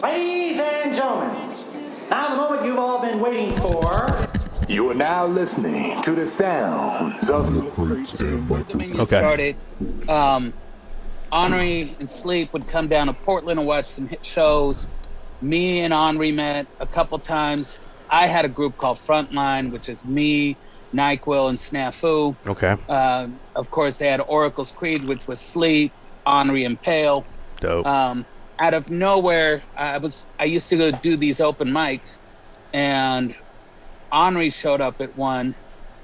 Ladies and gentlemen, now the moment you've all been waiting for. You are now listening to the sounds of Oldominion started. Henri and Sleep would come down to Portland and watch some hit shows. Me and Henri met a couple times. I had a group called Frontline, which is me, NyQuil, and Snafu. Okay. Of course, they had Oracle's Creed, which was Sleep, Henri, and Pale. Dope. Out of nowhere, I used to go do these open mics, and Henri showed up at one.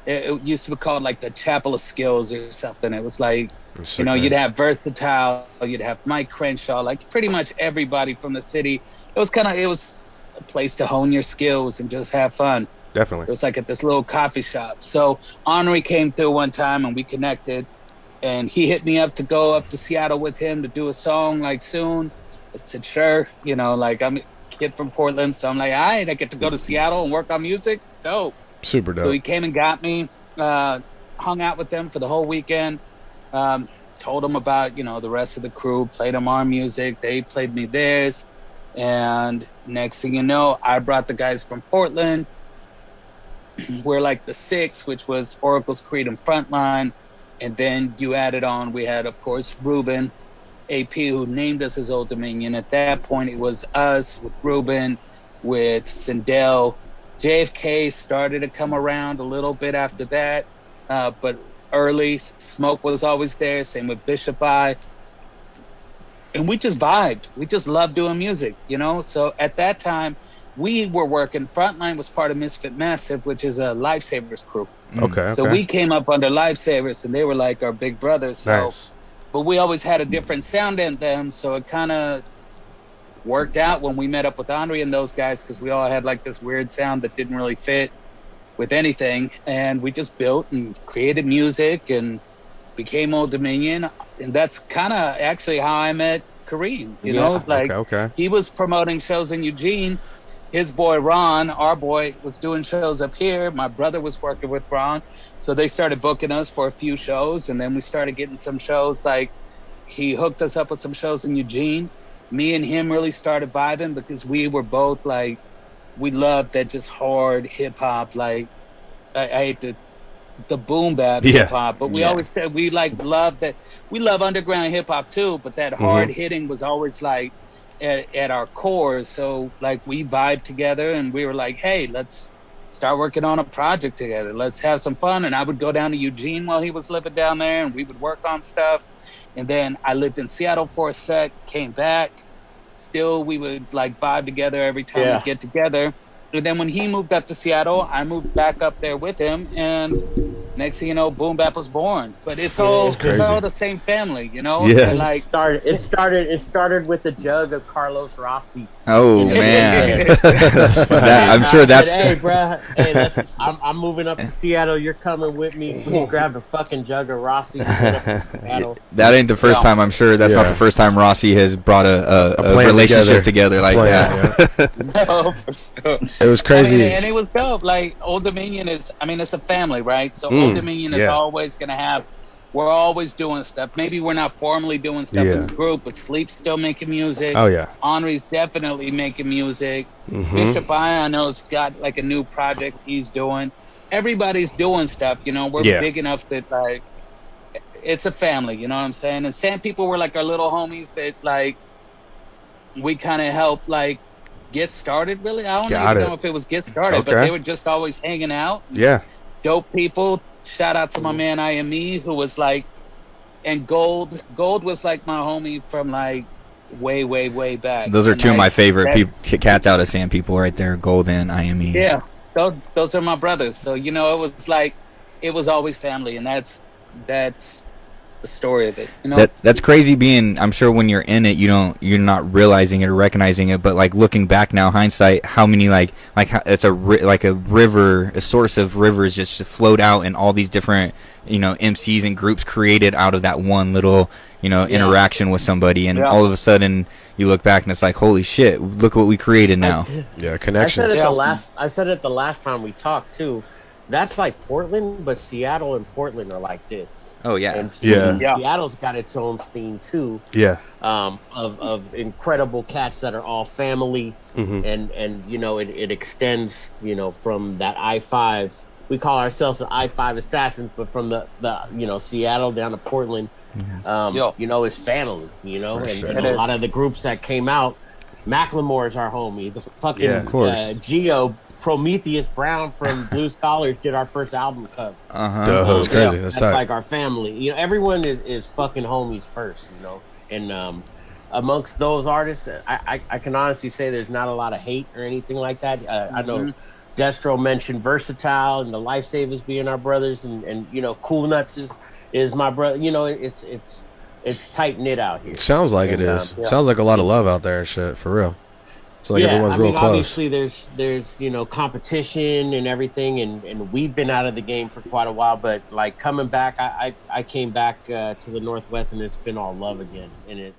It used to be called like the Chapel of Skills or something. It was like, you'd have Versatile, you'd have Mike Crenshaw, like pretty much everybody from the city. It was a place to hone your skills and just have fun. Definitely. It was like at this little coffee shop. So Henri came through one time and we connected, and he hit me up to go up to Seattle with him to do a song like soon. I said, sure. Like I'm a kid from Portland, so I'm like, all right, I get to go to Seattle and work on music. Dope. Super dope. So he came and got me, hung out with them for the whole weekend, told them about, the rest of the crew, played them our music. They played me theirs. And next thing you know, I brought the guys from Portland. We're like the six, which was Oracle's Creed and Frontline. And then you added on, we had, of course, Ruben, AP, who named us as Oldominion. At that point, it was us with Ruben, with Sindel. JFK started to come around a little bit after that, but early Smoke was always there. Same with Bishop I, and we just vibed. We just loved doing music, So at that time, we were working. Frontline was part of Misfit Massive, which is a Lifesavers crew. Okay. So we came up under Lifesavers, and they were like our big brothers. So, nice. But we always had a different sound in them, so it kind of worked out when we met up with Henri and those guys, because we all had like this weird sound that didn't really fit with anything, and we just built and created music and became Oldominion. And that's kind of actually how I met Karim. Okay. He was promoting shows in Eugene. His boy Ron, our boy, was doing shows up here. My brother was working with Ron, so they started booking us for a few shows, and then we started getting some shows. Like, he hooked us up with some shows in Eugene. Me and him really started vibing because we were both like, we loved that just hard hip hop. Like, I hate the boom bap hip hop, but we always said we like love that. We love underground hip hop too, but that hard hitting was always like at our core. So like we vibed together, and we were like, hey, let's start working on a project together. Let's have some fun. And I would go down to Eugene while he was living down there, and we would work on stuff. And then I lived in Seattle for a sec, came back. Still, we would like vibe together every time we get together. And then when he moved up to Seattle, I moved back up there with him. And next thing you know, Boom Bap was born. But it's all the same family, Yeah. And like It started with a jug of Carlos Rossi. Oh man, I'm sure that's. Hey, bro. Hey, I'm moving up to Seattle. You're coming with me. We grabbed a fucking jug of Rossi. That ain't the first time. I'm sure that's not the first time Rossi has brought a relationship together like that. No, for sure. It was crazy. And it was dope. Like, Oldominion is, it's a family, right? So Oldominion is always going to have, we're always doing stuff. Maybe we're not formally doing stuff as a group, but Sleep's still making music. Oh, yeah. Henri's definitely making music. Bishop I know's got like a new project he's doing. Everybody's doing stuff, We're big enough that like, it's a family, you know what I'm saying? And Sand People were like our little homies that like, we kind of helped like, get started, really. I don't even know if it was get started, but they were just always hanging out. Dope people. Shout out to my man IME, who was like, and Gold was like my homie from like way back. Those are two of my favorite cats out of Sand People right there, Gold and IME. Yeah, those are my brothers. So it was like, it was always family, and that's the story of it. That's crazy. I'm sure when you're in it, you're not realizing it or recognizing it, but like looking back now, hindsight, how many how it's a river, a source of rivers just flowed out, and all these different MCs and groups created out of that one little interaction with somebody, and all of a sudden you look back and it's like, holy shit, look what we created now. Connections. I said it the last time we talked too. that's like Portland, but Seattle and Portland are like this. Oh yeah. And Yeah. Seattle's got its own scene too. Yeah. Of incredible cats that are all family, and you know it extends, you know, from that I-5. We call ourselves the I-5 assassins, but from the you know, Seattle down to Portland, you know, it's family. You know, and a lot of the groups that came out, Macklemore's our homie. The fucking Yeah, of course. Geo Prometheus Brown from Blue Scholars did our first album cover. That's crazy. That's tight. Like our family. You know, everyone is fucking homies first, you know. And amongst those artists, I can honestly say there's not a lot of hate or anything like that. I know Destro mentioned Versatile and the Lifesavers being our brothers, and you know, Cool Nuts is my brother. You know, it's tight knit out here. Sounds like it is. Sounds like a lot of love out there and shit, for real. So like everyone's real close. Obviously there's you know, competition and everything, and we've been out of the game for quite a while, but like coming back, I came back to the Northwest, and it's been all love again, and it's